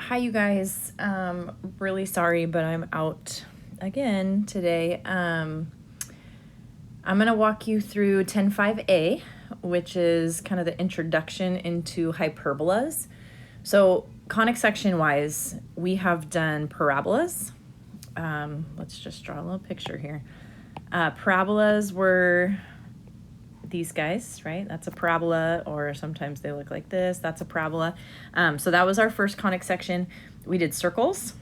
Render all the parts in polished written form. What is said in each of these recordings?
Hi, you guys. Really sorry, but I'm out again today. I'm going to walk you through 10.5a, which is kind of the introduction into hyperbolas. So conic section wise, we have done parabolas. Let's just draw a little picture here. Parabolas were these guys, right? That's a parabola, or sometimes they look like this. That's a parabola. So that was our first conic section. We did circles.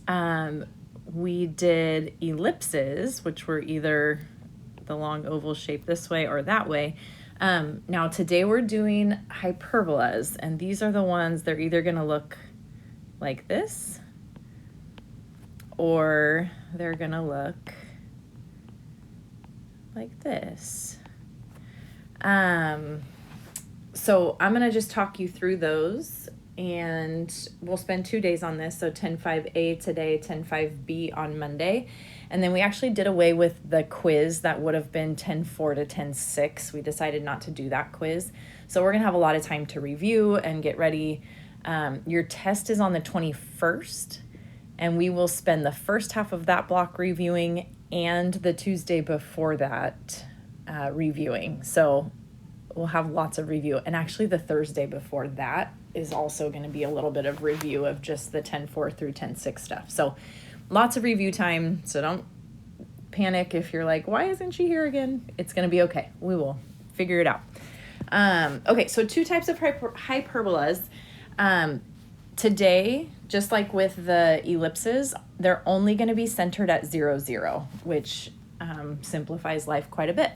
We did ellipses, which were either the long oval shape this way or that way. Now today we're doing hyperbolas, and these are the ones, they're either going to look like this, or they're going to look like this. So I'm going to just talk you through those, and we'll spend 2 days on this. So 10.5a today, 10.5b on Monday. And then we actually did away with the quiz that would have been 10.4 to 10.6. We decided not to do that quiz. So we're going to have a lot of time to review and get ready. Your test is on the 21st, and we will spend the first half of that block reviewing and the Tuesday before that reviewing. So we'll have lots of review. And actually the Thursday before that is also going to be a little bit of review of just the 10.4 through 10.6 stuff. So lots of review time. So don't panic if you're like, why isn't she here again? It's going to be okay. We will figure it out. Okay, so two types of hyperbolas. Today, just like with the ellipses, they're only going to be centered at 0, 0, which simplifies life quite a bit.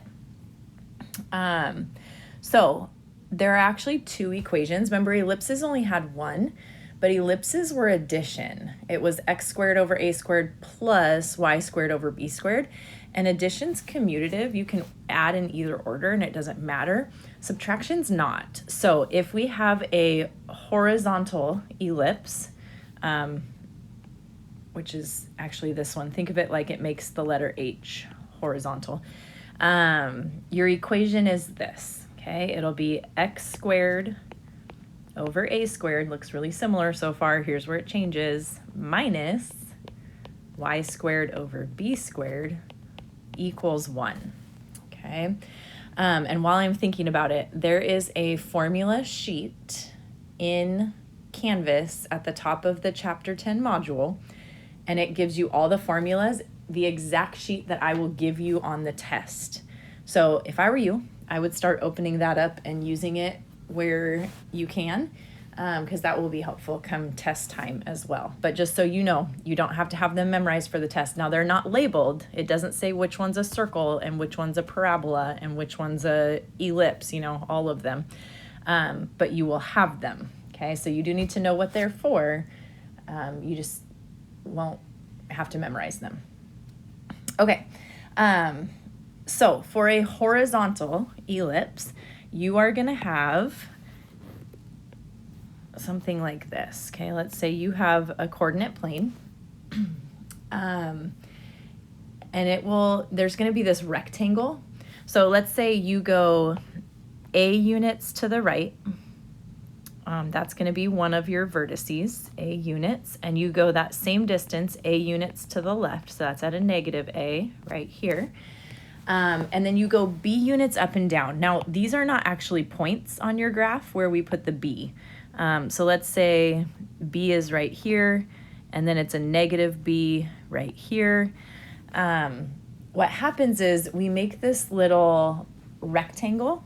So there are actually two equations. Remember, ellipses only had one, but ellipses were addition. It was x squared over a squared plus y squared over b squared. And addition's commutative. You can add in either order and it doesn't matter. Subtraction's not. So if we have a horizontal ellipse, which is actually this one, think of it like it makes the letter H, horizontal. Your equation is this, okay? It'll be x squared over a squared, looks really similar so far, here's where it changes, minus y squared over b squared equals 1, okay? And while I'm thinking about it, there is a formula sheet in Canvas at the top of the Chapter 10 module, and it gives you all the formulas, the exact sheet that I will give you on the test. So if I were you, I would start opening that up and using it where you can, because that will be helpful come test time as well. But just so you know, you don't have to have them memorized for the test. Now they're not labeled. It doesn't say which one's a circle and which one's a parabola and which one's a ellipse, you know, all of them. But you will have them, okay? So you do need to know what they're for. You just won't have to memorize them. Okay, so for a horizontal ellipse, you are going to have something like this, okay? Let's say you have a coordinate plane, and there's going to be this rectangle. So let's say you go a units to the right. That's going to be one of your vertices, a units, and you go that same distance, a units to the left, so that's at a negative a right here. And then you go b units up and down. Now, these are not actually points on your graph where we put the b. So let's say b is right here, and then it's a negative b right here. What happens is we make this little rectangle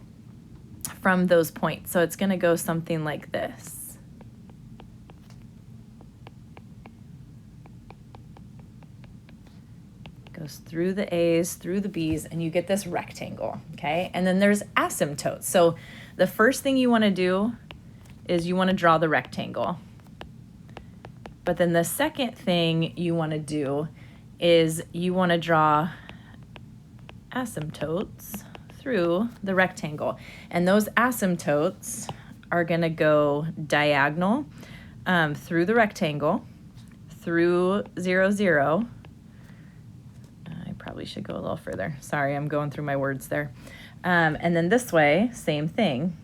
from those points. So it's going to go something like this. Goes through the A's, through the B's, and you get this rectangle, okay? And then there's asymptotes. So the first thing you want to do is you want to draw the rectangle. But then the second thing you want to do is you want to draw asymptotes through the rectangle. And those asymptotes are going to go diagonal through the rectangle, through 0, 0. I probably should go a little further. Sorry, I'm going through my words there. And then this way, same thing.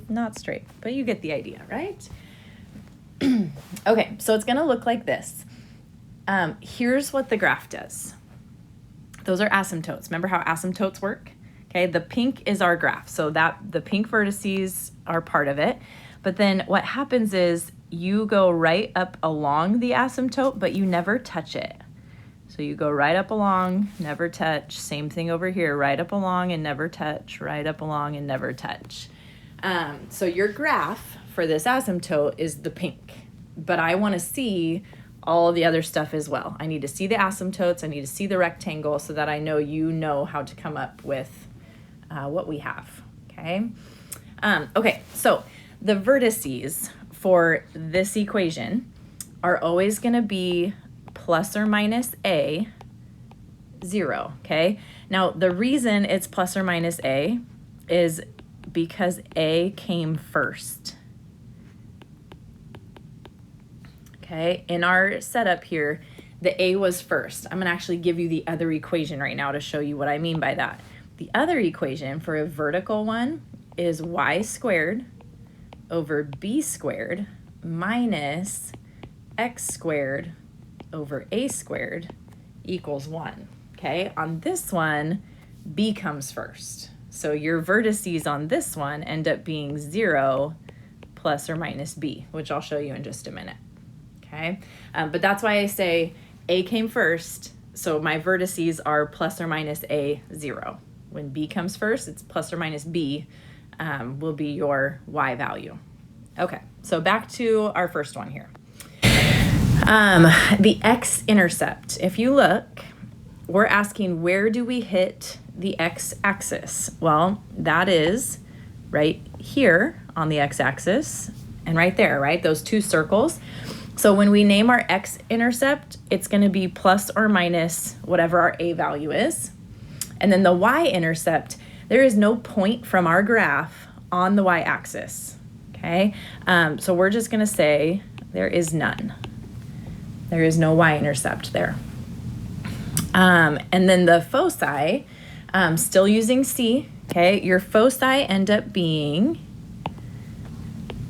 not straight, but you get the idea, right? Okay, so it's going to look like this. Here's what the graph does. Those are asymptotes. Remember how asymptotes work? Okay, the pink is our graph, so that the pink vertices are part of it. But then what happens is you go right up along the asymptote, but you never touch it. So you go right up along, never touch. Same thing over here, right up along and never touch, right up along and never touch. So your graph for this asymptote is the pink, but I want to see all the other stuff as well. I need to see the asymptotes, I need to see the rectangle so that I know you know how to come up with what we have, okay? Okay, so the vertices for this equation are always going to be plus or minus a, 0, okay? Now, the reason it's plus or minus a is because a came first. Okay, in our setup here, the a was first. I'm going to actually give you the other equation right now to show you what I mean by that. The other equation for a vertical one is y squared over b squared minus x squared over a squared equals 1. Okay, on this one, b comes first. So your vertices on this one end up being 0 plus or minus b, which I'll show you in just a minute. Okay, but that's why I say a came first, so my vertices are plus or minus a, 0. When b comes first, it's plus or minus b will be your y value. Okay, so back to our first one here. The X-intercept. If you look, we're asking where do we hit the x-axis? Well, that is right here on the x-axis and right there, right? Those two circles. So when we name our x-intercept, it's going to be plus or minus whatever our a value is. And then the y-intercept, there is no point from our graph on the y-axis, okay? So we're just going to say there is none. There is no y-intercept there. And then the foci, still using C, okay? Your foci end up being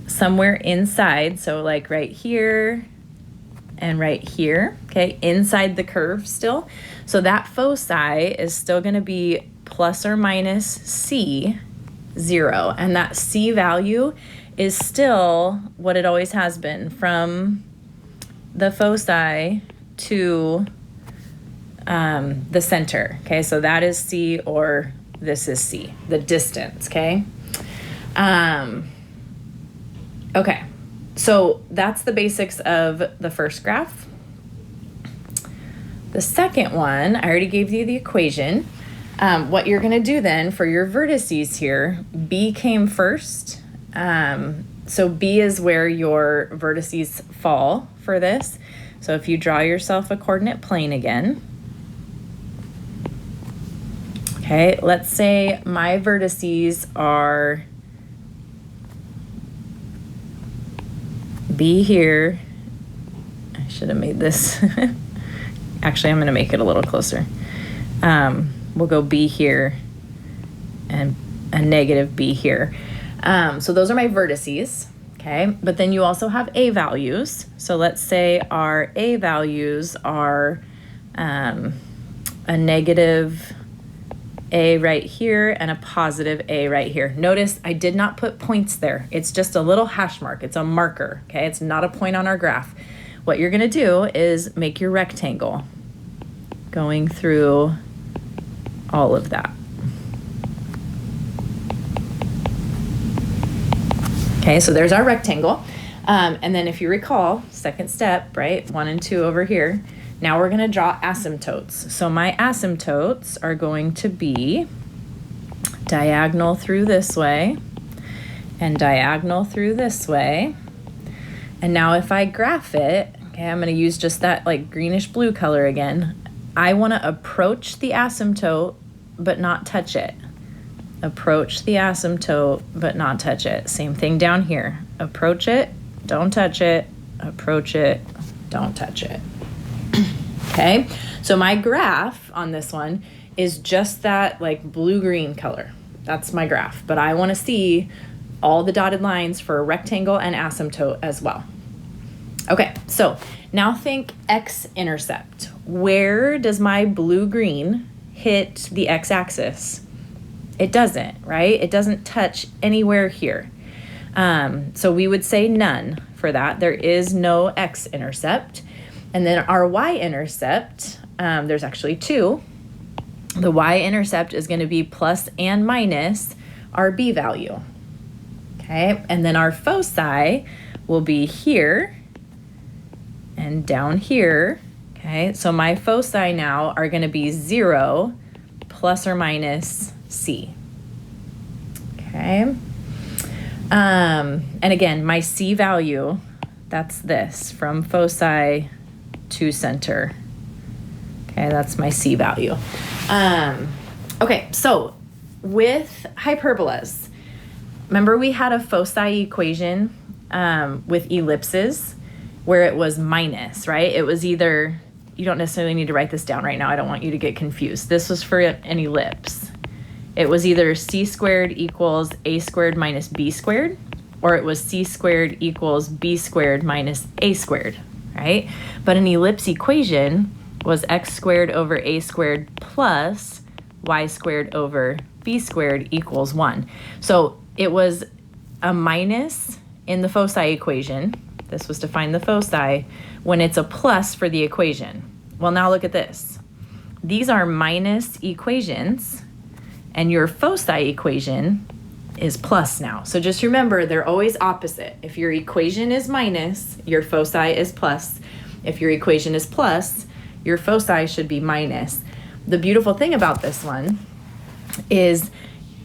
somewhere inside, so like right here and right here, okay? Inside the curve still. So that foci is still going to be plus or minus C, 0. And that C value is still what it always has been, from the foci to the center, okay? So that is C, or this is C, the distance, okay? Okay, so that's the basics of the first graph. The second one, I already gave you the equation. What you're gonna do then for your vertices here, B came first. So B is where your vertices fall for this. So if you draw yourself a coordinate plane again, okay, let's say my vertices are B here. I should have made this. Actually, I'm going to make it a little closer. We'll go B here and a negative B here. So those are my vertices, okay? But then you also have A values. So let's say our A values are a negative A right here and a positive A right here. Notice I did not put points there. It's just a little hash mark. It's a marker, okay? It's not a point on our graph. What you're gonna do is make your rectangle going through all of that. Okay, so there's our rectangle. And then if you recall, second step, right? 1 and 2 over here. Now we're gonna draw asymptotes. So my asymptotes are going to be diagonal through this way and diagonal through this way. And now if I graph it, okay, I'm gonna use just that like greenish blue color again. I wanna approach the asymptote, but not touch it. Approach the asymptote, but not touch it. Same thing down here. Approach it, don't touch it. Approach it, don't touch it. Okay, so my graph on this one is just that like blue-green color. That's my graph, but I want to see all the dotted lines for a rectangle and asymptote as well. Okay, so now think X-intercept. Where does my blue-green hit the x-axis? It doesn't, right? It doesn't touch anywhere here. So we would say none for that. There is no x-intercept. And then our y-intercept, there's actually two. The y-intercept is going to be plus and minus our b value. Okay, and then our foci will be here and down here. Okay, so my foci now are going to be 0 plus or minus c. Okay, and again, my c value, that's this, from foci to center. Okay, that's my c value. Okay, so with hyperbolas, remember we had a foci equation with ellipses where it was minus, right? It was either, you don't necessarily need to write this down right now. I don't want you to get confused. This was for an ellipse. It was either c squared equals a squared minus b squared, or it was c squared equals b squared minus a squared, right? But an ellipse equation was x squared over a squared plus y squared over b squared equals 1. So it was a minus in the foci equation. This was to find the foci when it's a plus for the equation. Well, now look at this. These are minus equations, and your foci equation is plus now. So just remember, they're always opposite. If your equation is minus, your foci is plus. If your equation is plus, your foci should be minus. The beautiful thing about this one is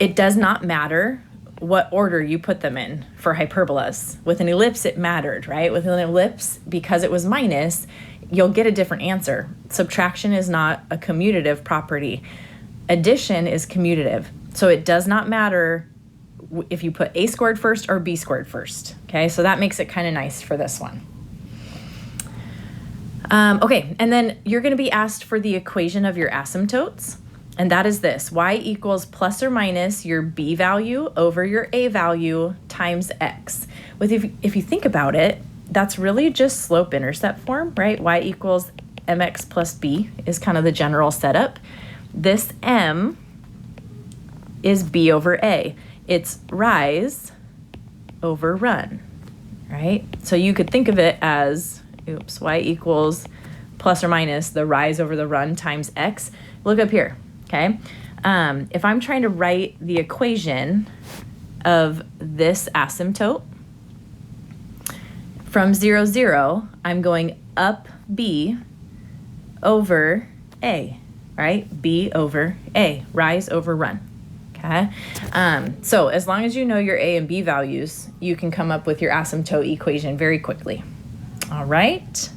it does not matter what order you put them in for hyperbolas. With an ellipse, it mattered, right? With an ellipse, because it was minus, you'll get a different answer. Subtraction is not a commutative property. Addition is commutative. So it does not matter if you put a squared first or b squared first. Okay, so that makes it kind of nice for this one. Okay, and then you're going to be asked for the equation of your asymptotes. And that is this: y equals plus or minus your b value over your a value times x. If you think about it, that's really just slope-intercept form, right? Y equals mx plus b is kind of the general setup. This m is b over a. It's rise over run, right? So you could think of it as, y equals plus or minus the rise over the run times x. Look up here. Okay, if I'm trying to write the equation of this asymptote, from 0, 0, I'm going up b over a, right? B over a, rise over run, okay? So as long as you know your a and b values, you can come up with your asymptote equation very quickly. All right?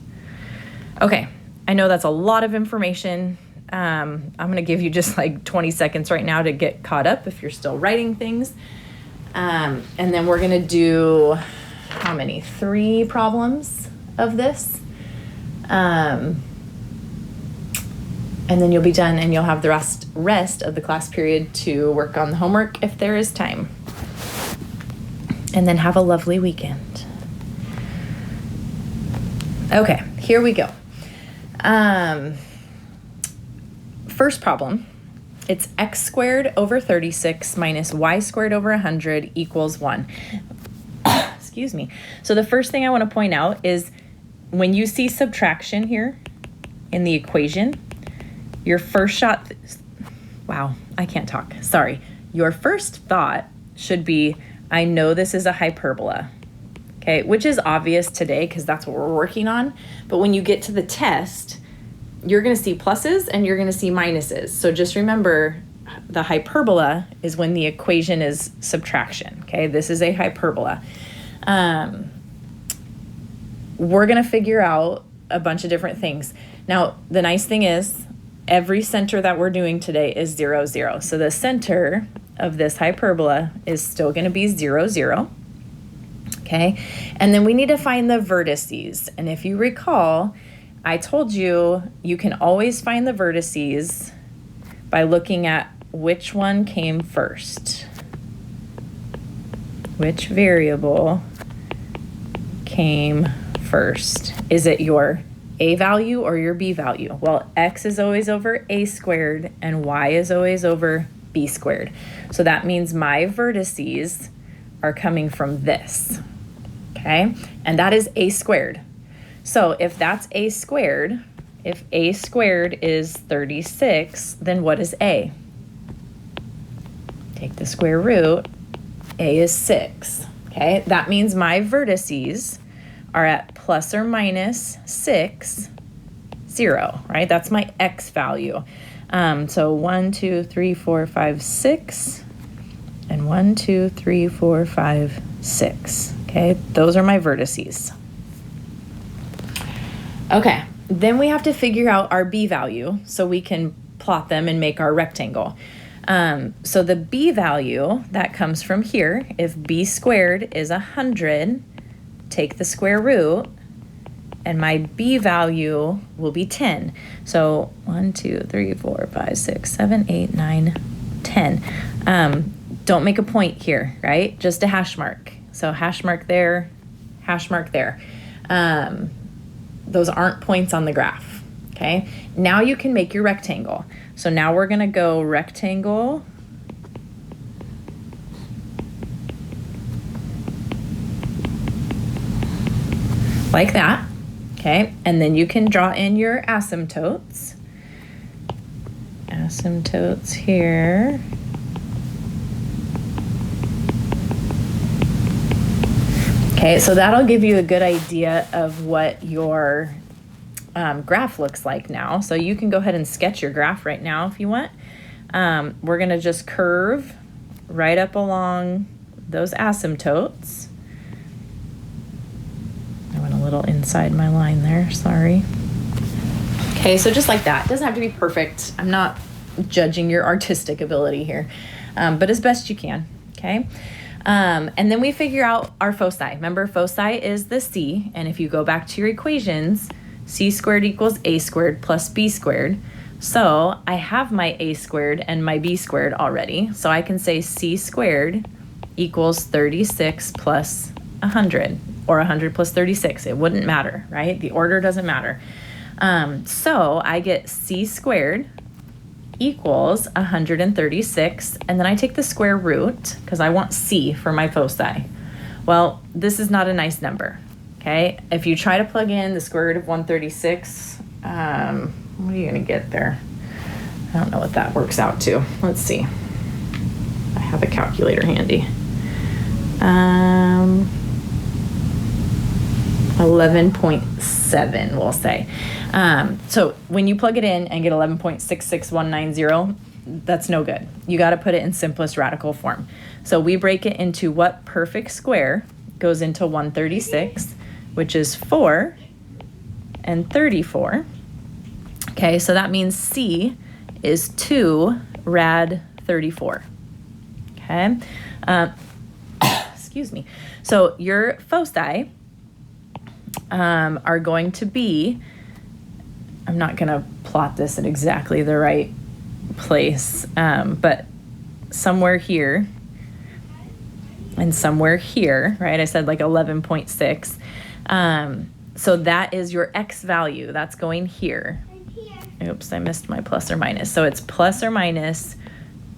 Okay, I know that's a lot of information. I'm going to give you just like 20 seconds right now to get caught up if you're still writing things. And then we're going to do, how many? 3 problems of this. And then you'll be done and you'll have the rest of the class period to work on the homework if there is time. And then have a lovely weekend. Okay, here we go. First problem, it's x squared over 36 minus y squared over 100 equals 1. Excuse me. So the first thing I want to point out is when you see subtraction here in the equation, your first shot, wow, I can't talk, sorry. Your first thought should be, I know this is a hyperbola, okay, which is obvious today because that's what we're working on. But when you get to the test, you're going to see pluses and you're going to see minuses. So just remember, the hyperbola is when the equation is subtraction, okay? This is a hyperbola. We're going to figure out a bunch of different things. Now, the nice thing is every center that we're doing today is 0, 0. So the center of this hyperbola is still going to be 0, 0. Okay, and then we need to find the vertices. And if you recall, I told you you can always find the vertices by looking at which one came first. which variable came first? Is it your a value or your b value? Well, x is always over a squared and y is always over b squared. So that means my vertices are coming from this, okay? And that is a squared. So if that's a squared, if a squared is 36, then what is a? Take the square root, a is 6, okay? That means my vertices are at plus or minus 6, 0, right? That's my x value. So 1, 2, 3, 4, 5, 6, and 1, 2, 3, 4, 5, 6, okay? Those are my vertices. Okay, then we have to figure out our b value so we can plot them and make our rectangle. So the b value, that comes from here. If b squared is 100, take the square root, and my b value will be 10. So 1, 2, 3, 4, 5, 6, 7, 8, 9, 10. Don't make a point here, right? Just a hash mark. So hash mark there, hash mark there. Those aren't points on the graph, okay? Now you can make your rectangle. So now we're gonna go rectangle, like that, okay? And then you can draw in your asymptotes. Asymptotes here. Okay, so that'll give you a good idea of what your graph looks like now. So you can go ahead and sketch your graph right now if you want. We're gonna just curve right up along those asymptotes. I went a little inside my line there, sorry. Okay, so just like that. It doesn't have to be perfect. I'm not judging your artistic ability here, but as best you can, okay? And then we figure out our foci. Remember, foci is the c, and if you go back to your equations, c squared equals a squared plus b squared. So I have my a squared and my b squared already, so I can say c squared equals 36 plus 100, or 100 plus 36. It wouldn't matter, right? The order doesn't matter. So I get c squared equals 136, and then I take the square root because I want c for my foci. Well, this is not a nice number, okay? If you try to plug in the square root of 136, what are you gonna get there? I don't know what that works out to. Let's see. I have a calculator handy. 11.7, we'll say. So when you plug it in and get 11.66190, that's no good. You got to put it in simplest radical form. So we break it into what perfect square goes into 136, which is 4 and 34. Okay, so that means C is 2 rad 34. Okay, excuse me. So your foci are going to be, I'm not going to plot this at exactly the right place, but somewhere here and somewhere here, right? I said like 11.6. So that is your x value. That's going here. Oops, I missed my plus or minus. So it's plus or minus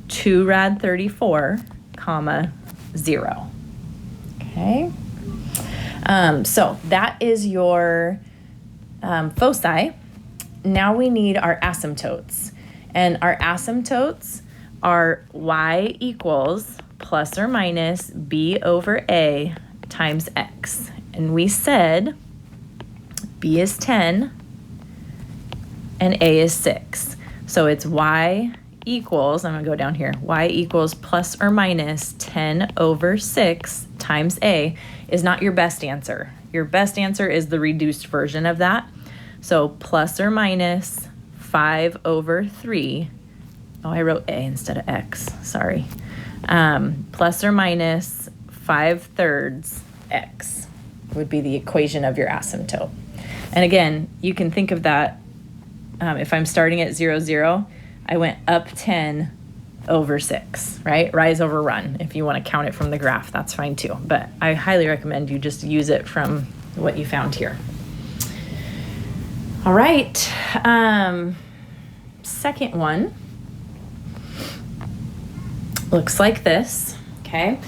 2 rad 34, comma, 0. Okay. So that is your foci. Now we need our asymptotes. And our asymptotes are y equals plus or minus b over a times x. And we said b is 10 and a is 6. So it's y equals, I'm gonna go down here, y equals plus or minus 10 over 6 times a is not your best answer. Your best answer is the reduced version of that. So plus or minus 5 over 3. Oh, I wrote a instead of x, sorry. Plus or minus 5/3 x would be the equation of your asymptote. And again, you can think of that, if I'm starting at 0, 0, I went up 10 over 6, right? Rise over run. If you want to count it from the graph, that's fine too. But I highly recommend you just use it from what you found here. All right. Second one looks like this, okay?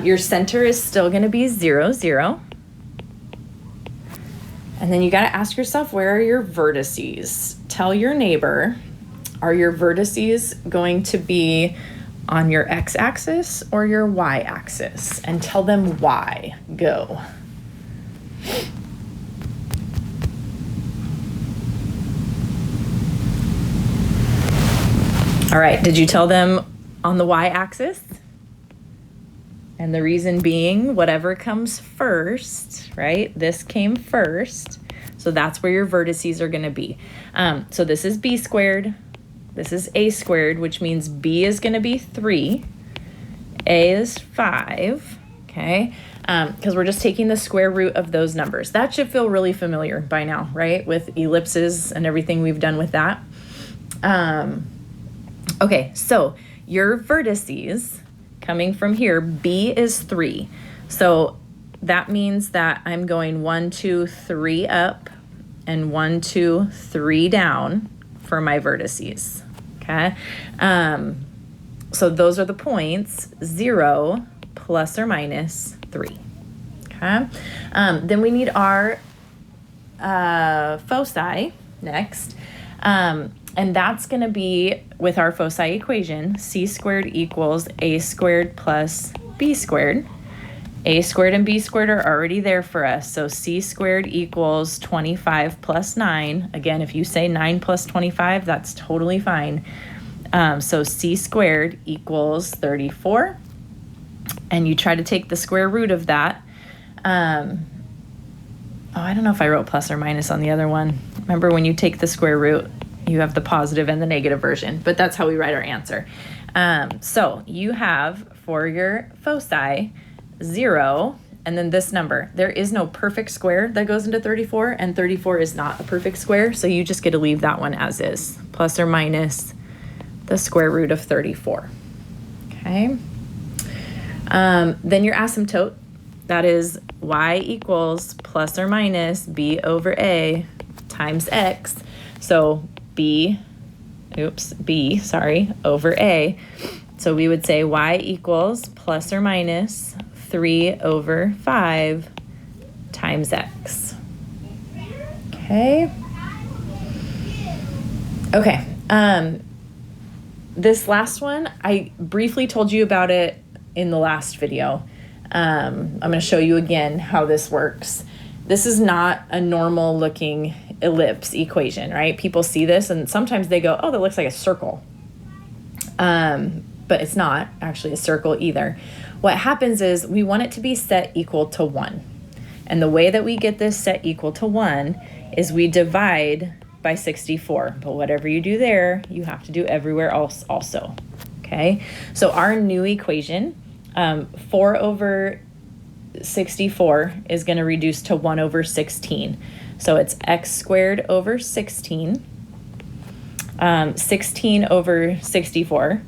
Your center is still going to be 0, 0. And then you got to ask yourself, where are your vertices? Tell your neighbor, are your vertices going to be on your x-axis or your y-axis? And tell them why. Go. All right, did you tell them on the y-axis? And the reason being, whatever comes first, right? This came first, so that's where your vertices are going to be. So this is b squared, this is a squared, which means b is going to be 3, a is 5, okay? Because we're just taking the square root of those numbers. That should feel really familiar by now, right? With ellipses and everything we've done with that. Okay, so your vertices coming from here, B is 3. So that means that I'm going 1, 2, 3 up and 1, 2, 3 down for my vertices, okay? So those are the points, 0 plus or minus 3, okay? Then we need our foci next. And that's going to be, with our foci equation, c squared equals a squared plus b squared. A squared and b squared are already there for us. So c squared equals 25 plus 9. Again, if you say 9 plus 25, that's totally fine. So c squared equals 34. And you try to take the square root of that. I don't know if I wrote plus or minus on the other one. Remember, when you take the square root, you have the positive and the negative version, but that's how we write our answer. So you have, for your foci, 0, and then this number. There is no perfect square that goes into 34, and 34 is not a perfect square, so you just get to leave that one as is, plus or minus the square root of 34. Okay. Then your asymptote, that is y equals plus or minus b over a times x. So b over a. So we would say y equals plus or minus 3 over 5 times x. Okay. Okay. This last one, I briefly told you about it in the last video. I'm going to show you again how this works. This is not a normal looking ellipse equation, right? People see this and sometimes they go, oh, that looks like a circle. But it's not actually a circle either. What happens is we want it to be set equal to 1. And the way that we get this set equal to 1 is we divide by 64. But whatever you do there, you have to do everywhere else also. Okay? So our new equation, 4 over 64 is going to reduce to 1 over 16. So it's x squared over 16. 16 over 64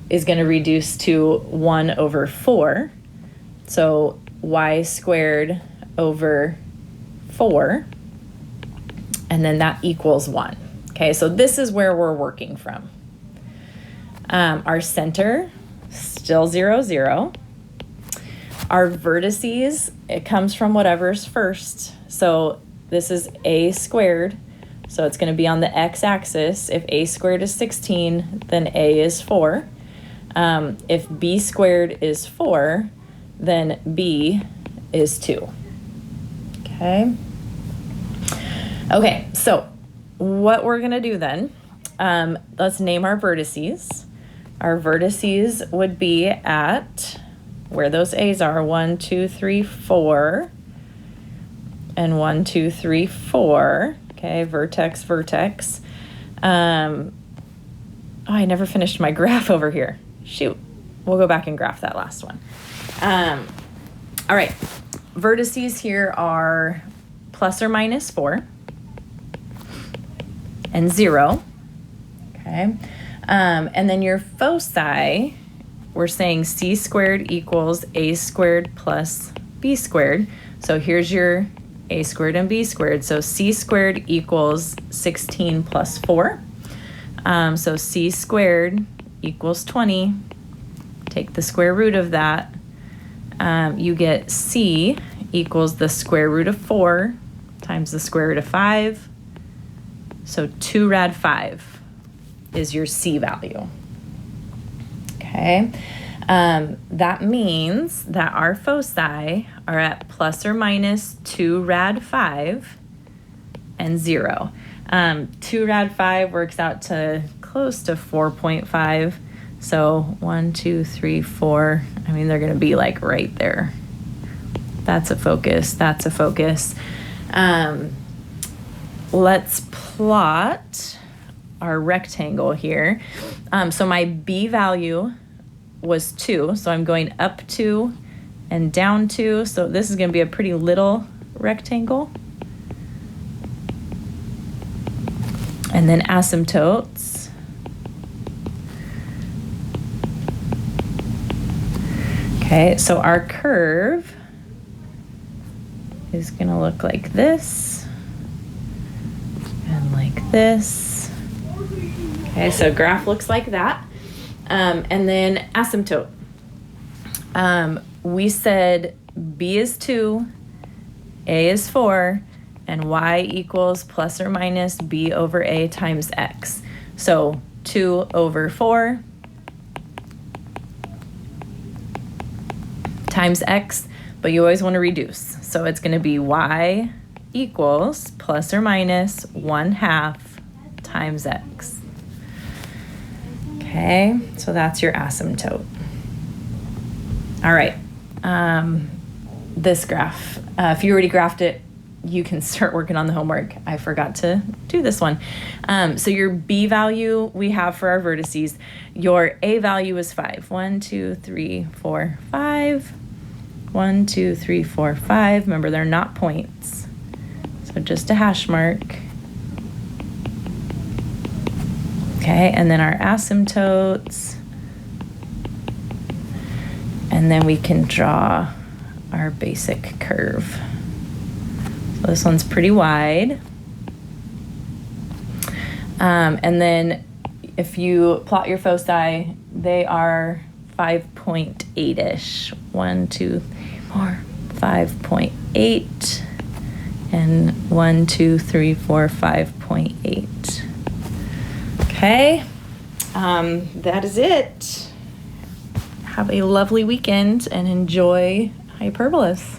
is going to reduce to 1 over 4. So y squared over 4. And then that equals 1. Okay, so this is where we're working from. Our center, still 0, 0. Our vertices, it comes from whatever's first. So this is a squared, so it's going to be on the x-axis. If a squared is 16, then a is 4. If b squared is 4, then b is 2. Okay. Okay, so what we're going to do then, let's name our vertices. Our vertices would be at where those a's are, 1, 2, 3, 4. And 1, 2, 3, 4. Okay, vertex, vertex. Oh, I never finished my graph over here. Shoot. We'll go back and graph that last one. All right. Vertices here are plus or minus 4 and 0. Okay. And then your foci, we're saying c squared equals a squared plus b squared. So here's your a squared and b squared. So c squared equals 16 plus 4. So c squared equals 20. Take the square root of that. You get c equals the square root of 4 times the square root of 5. So 2 rad 5 is your c value. Okay. That means that our foci are at plus or minus 2 rad 5 and 0. 2 rad 5 works out to close to 4.5. So 1, 2, 3, 4. I mean, they're going to be like right there. That's a focus. That's a focus. Let's plot our rectangle here. So my b value was 2. So I'm going up 2 and down 2. So this is going to be a pretty little rectangle. And then asymptotes. Okay, so our curve is going to look like this and like this. Okay, so graph looks like that. And then asymptote. We said b is 2, a is 4, and y equals plus or minus b over a times x. So 2 over 4 times x, but you always want to reduce. So it's going to be y equals plus or minus 1/2 times x. Okay, so that's your asymptote. All right, this graph, if you already graphed it, you can start working on the homework. I forgot to do this one. So your b value we have for our vertices. Your a value is 5. 1, 2, 3, 4, 5. 1, 2, 3, 4, 5. Remember, they're not points. So just a hash mark. Okay, and then our asymptotes. And then we can draw our basic curve. So this one's pretty wide. And then if you plot your foci, they are 5.8-ish. 1, 2, 3, 4, 5.8. And 1, 2, 3, 4, 5.8. Okay, that is it. Have a lovely weekend and enjoy Hyperbolas.